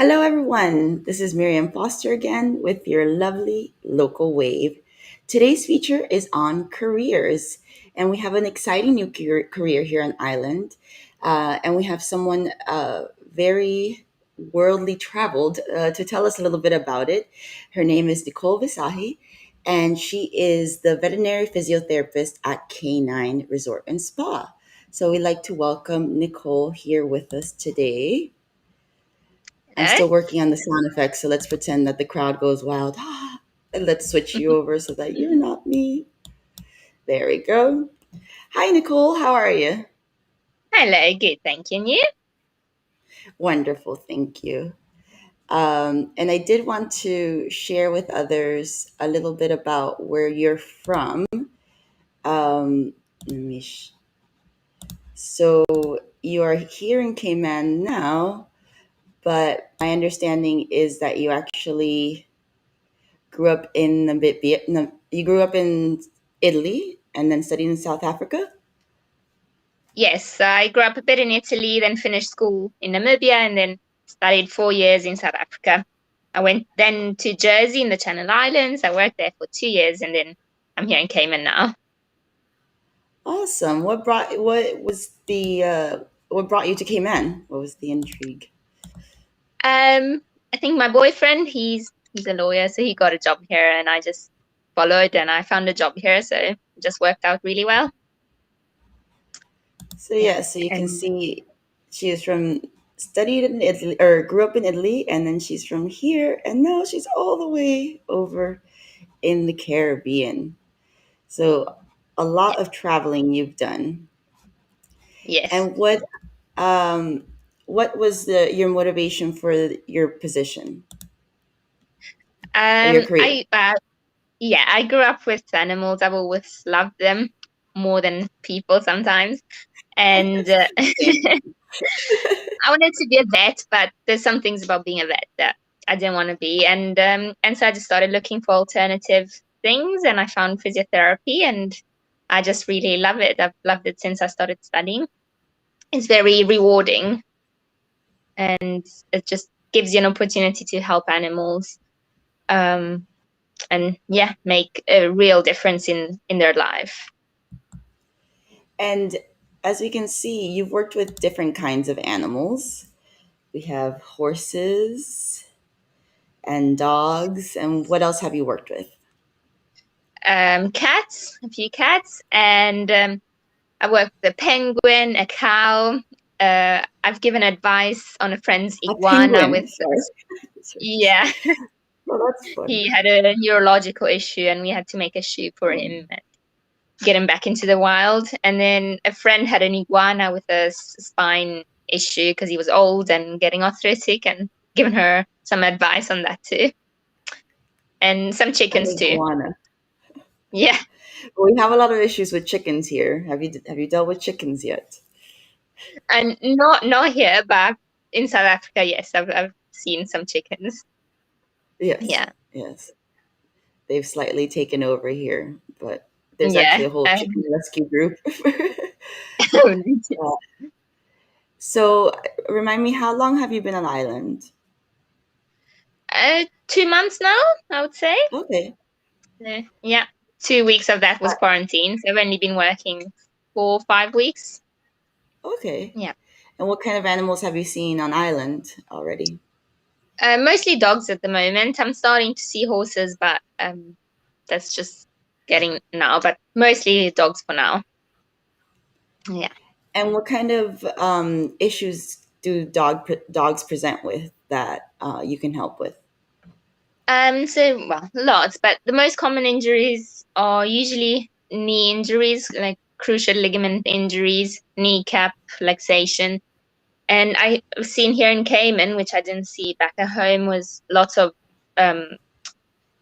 Hello, everyone. This is Miriam Foster again with your lovely local wave. Today's feature is on careers, and we have an exciting new career here on Island. And we have someone very worldly traveled to tell us a little bit about it. Her name is Nicole Visagie, and she is the veterinary physiotherapist at K9 Resort and Spa. So we'd like to welcome Nicole here with us today. I'm Hello. still working on the sound effects, so let's pretend that the crowd goes wild. And let's switch you over so that you're not me. There we go. Hi, Nicole. How are you? Hello, good, thank you. And you? Wonderful. Thank you. And I did want to share with others a little bit about where you're from. Um, let me so you are here in Cayman now, but my understanding is that you actually grew up in Namibia. You grew up in Italy and then studied in South Africa. Yes, I grew up a bit in Italy, then finished school in Namibia, and then studied 4 years in South Africa. I went then to Jersey in the Channel Islands. I worked there for 2 years, and then I'm here in Cayman now. Awesome. What brought you to Cayman? What was the intrigue? I think my boyfriend, he's a lawyer, so he got a job here, and I just followed, and I found a job here, so it just worked out really well. So Yeah, yeah, so you can and see she is from studied in Italy or grew up in Italy, and then she's from here, and now she's all the way over in the Caribbean. So a lot of traveling you've done. yes. And um what was the your motivation for your position or your career? I Yeah, I grew up with animals. I've always loved them more than people sometimes. And Same. I wanted to be a vet, but there's some things about being a vet that I didn't want to be. And so I just started looking for alternative things, and I found physiotherapy, and I just really love it. I've loved it since I started studying. It's very rewarding, and it just gives you an opportunity to help animals. Um, and yeah, make a real difference in their life. And as we can see, you've worked with different kinds of animals. We have horses and dogs. And what else have you worked with? Cats, a few cats, and I worked with a penguin, a cow. I've given advice on a friend's A iguana penguin. with, Sorry. yeah, Well, that's fun. he had a neurological issue and we had to make a shoe for Oh, him and get him back into the wild. And then a friend had an iguana with a spine issue because he was old and getting arthritic, and given her some advice on that too. And some an chickens too. iguana. Yeah. We have a lot of issues with chickens here. Have you dealt with chickens yet? And not here, but in South Africa, yes, I've seen some chickens. Yes, Yeah, yes. They've slightly taken over here, but there's actually yeah. a whole chicken rescue group. So, remind me, how long have you been on island? 2 months now, I would say. Okay. Yeah, 2 weeks of that was quarantine, so I've only been working for 5 weeks. Okay. Yeah, And what kind of animals have you seen on island already? mostly dogs at the moment. I'm starting to see horses, but that's just getting now. But mostly dogs for now. Yeah. And what kind of issues do dogs present with that you can help with? So, well, lots, but the most common injuries are usually knee injuries, like cruciate ligament injuries, kneecap luxation. And I've seen here in Cayman, which I didn't see back at home, was lots of um,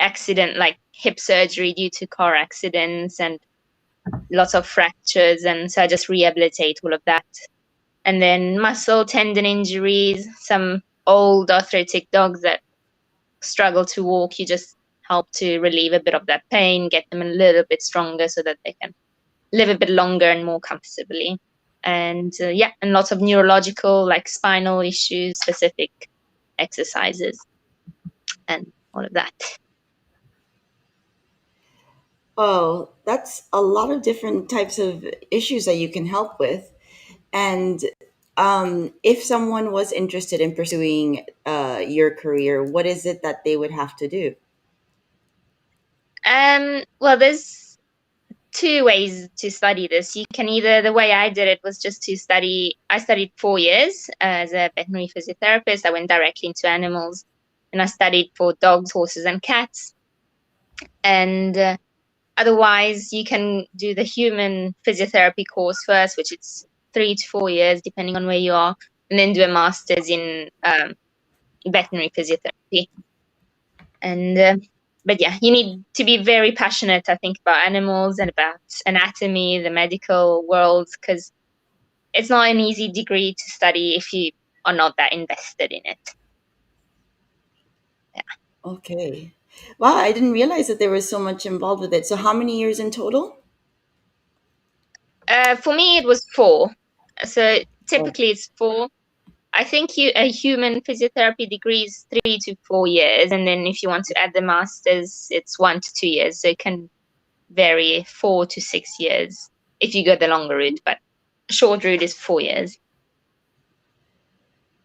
accident, like hip surgery due to car accidents and lots of fractures. And so I just rehabilitate all of that. And then muscle tendon injuries, some old arthritic dogs that struggle to walk, you just help to relieve a bit of that pain, get them a little bit stronger so that they can live a bit longer and more comfortably. And yeah, and lots of neurological, like spinal issues, specific exercises and all of that. Oh, that's a lot of different types of issues that you can help with. And if someone was interested in pursuing your career, what is it that they would have to do? Well, there's two ways to study this. You can either, the way I did it was just to study, I studied 4 years as a veterinary physiotherapist. I went directly into animals and I studied for dogs, horses, and cats. And otherwise, you can do the human physiotherapy course first, which it's 3 to 4 years, depending on where you are, and then do a master's in veterinary physiotherapy. And but yeah, you need to be very passionate, I think, about animals and about anatomy, the medical world, because it's not an easy degree to study if you are not that invested in it. Yeah. Okay. Wow, I didn't realize that there was so much involved with it. So, how many years in total? For me, it was four. So Oh, typically, it's four. I think a human physiotherapy degree is 3 to 4 years, and then if you want to add the masters, it's 1 to 2 years. So it can vary 4 to 6 years if you go the longer route, but short route is 4 years.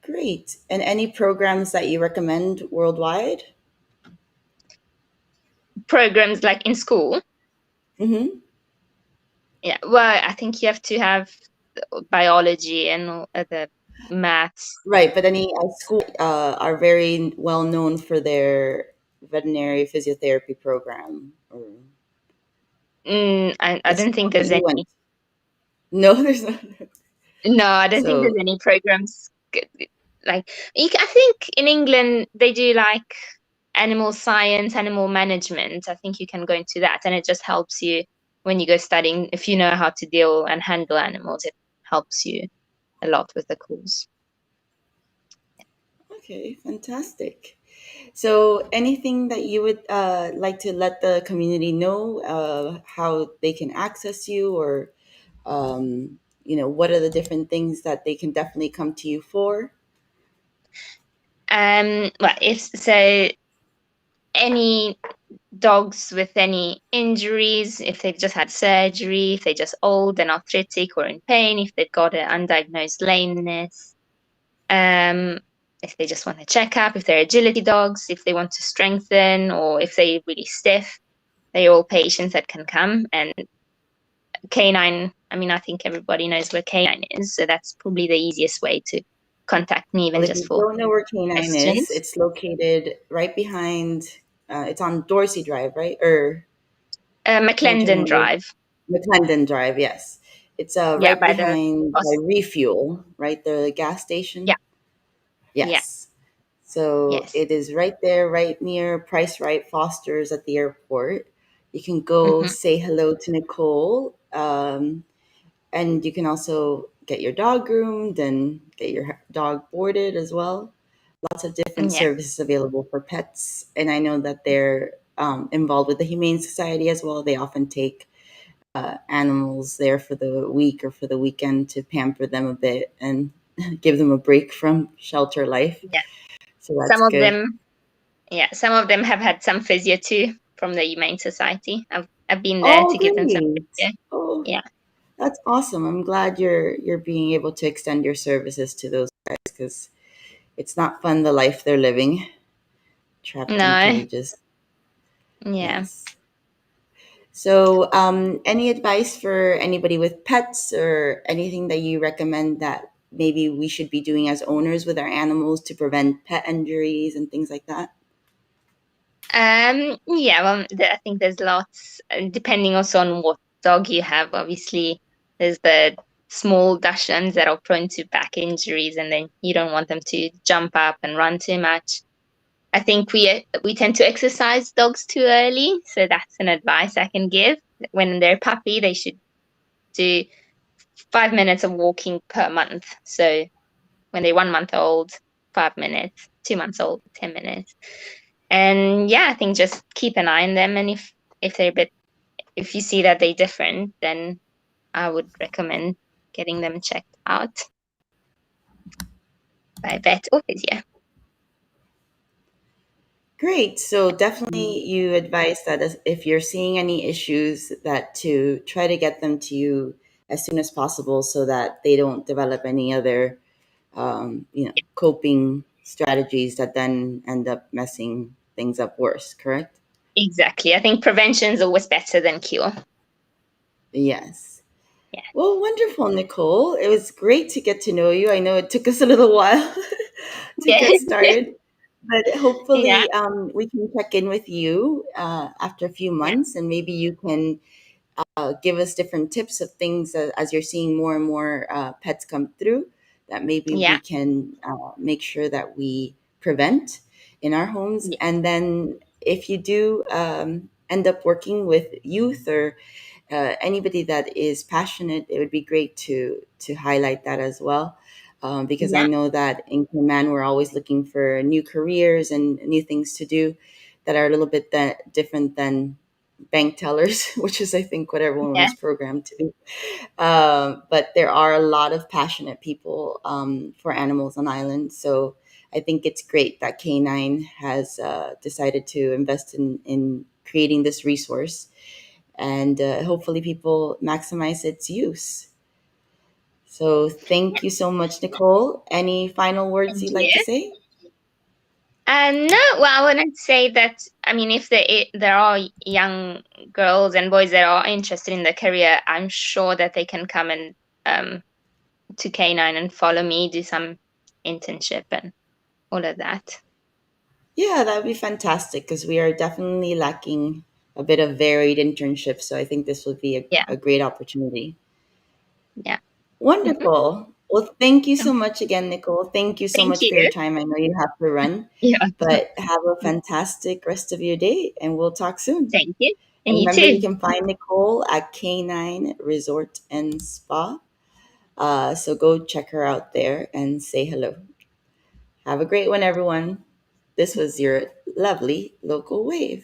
great. And any programs that you recommend worldwide? Programs like in school, Mm-hmm. yeah. Well, I think you have to have biology and the maths. Right, but any schools are very well known for their veterinary physiotherapy program. Or I the don't school think that there's you any. went? No, there's not. No, I don't think there's So, any programs like I think in England they do like animal science, animal management. I think you can go into that, and it just helps you when you go studying. If you know how to deal and handle animals, it helps you a lot with the course. okay, fantastic. So, anything that you would like to let the community know, how they can access you, or what are the different things that they can definitely come to you for? Well, if so, any dogs with any injuries, if they've just had surgery, if they're just old and arthritic or in pain, if they've got an undiagnosed lameness, um, if they just want a checkup, if they're agility dogs, if they want to strengthen, or if they're really stiff, they're all patients that can come. And canine, I mean, I think everybody knows where canine is, so that's probably the easiest way to contact me, Well, even if just you for don't know where Canine is, questions. it's located right behind. It's on Dorsey Drive, right? Or am I trying to McClendon remember? Drive, McClendon Drive. Yes, it's yeah, right by the behind by bus. Refuel, right? The gas Yeah, station. yeah, Yes. So yes. it is right there, right near Price Right Foster's at the airport. You can go Hmm. say hello to Nicole, and you can also get your dog groomed and get your dog boarded as well. Lots of different Yeah, services available for pets, and I know that they're involved with the Humane Society as well. They often take animals there for the week or for the weekend to pamper them a bit and give them a break from shelter life. yeah. So that's Some of good. them, yeah, some of them have had some physio too from the Humane Society. I've been there Oh, to give them some great! physio. Oh, Yeah, that's awesome. I'm glad you're being able to extend your services to those guys because it's not fun the life they're living, trapped in no, cages. yeah. Yes. So, any advice for anybody with pets or anything that you recommend that maybe we should be doing as owners with our animals to prevent pet injuries and things like that? Yeah, well, I think there's lots, depending also on what dog you have. Obviously, there's the small Dachshunds that are prone to back injuries, and then you don't want them to jump up and run too much. I think we tend to exercise dogs too early, so that's an advice I can give. When they're a puppy, they should do 5 minutes of walking per month. So when they're 1 month old, 5 minutes, 2 months old, 10 minutes. And yeah, I think just keep an eye on them. And if they're a bit, if you see that they're different, then I would recommend getting them checked out by vet or physio. Great. So Mm. definitely you advise that if you're seeing any issues that to try to get them to you as soon as possible so that they don't develop any other coping strategies that then end up messing things up worse, correct? Exactly. I think prevention is always better than cure. Yes. Yeah. Well, wonderful, Nicole. It was great to get to know you. I know it took us a little while to Yeah. get started, but Yeah. hopefully we can check in with you after a few Yeah. months, and maybe you can give us different tips of things as you're seeing more and more pets come through that maybe Yeah. we can make sure that we prevent in our homes. Yeah. And then if you do end up working with youth or anybody that is passionate, it would be great to highlight that as well. Because I Yeah. know that in Cayman, we're always looking for new careers and new things to do that are a little bit different than bank tellers, which is, I think, what everyone Yeah. was programmed to do. But there are a lot of passionate people for animals on island. So I think it's great that K9 has decided to invest in creating this resource, and hopefully people maximize its use. So thank you so much, Nicole. Any final words Thank you'd like to you. say? No, well, I wouldn't say that. I mean, if there are young girls and boys that are interested in the career, I'm sure that they can come and um, to K9 and follow me, do some internship and all of that. Yeah, that would be fantastic because we are definitely lacking a bit of varied internships. So I think this would be Yeah, a great opportunity. yeah. Hmm. Wonderful. Well, thank you so much again, Nicole. Thank you so Thank much for your you. time. I know you have to run, Yeah, but have a fantastic rest of your day and we'll talk soon. thank you. And And you remember, you too. can find Nicole at K9 Resort and Spa. So go check her out there and say hello. Have a great one, everyone. This was your lovely local wave.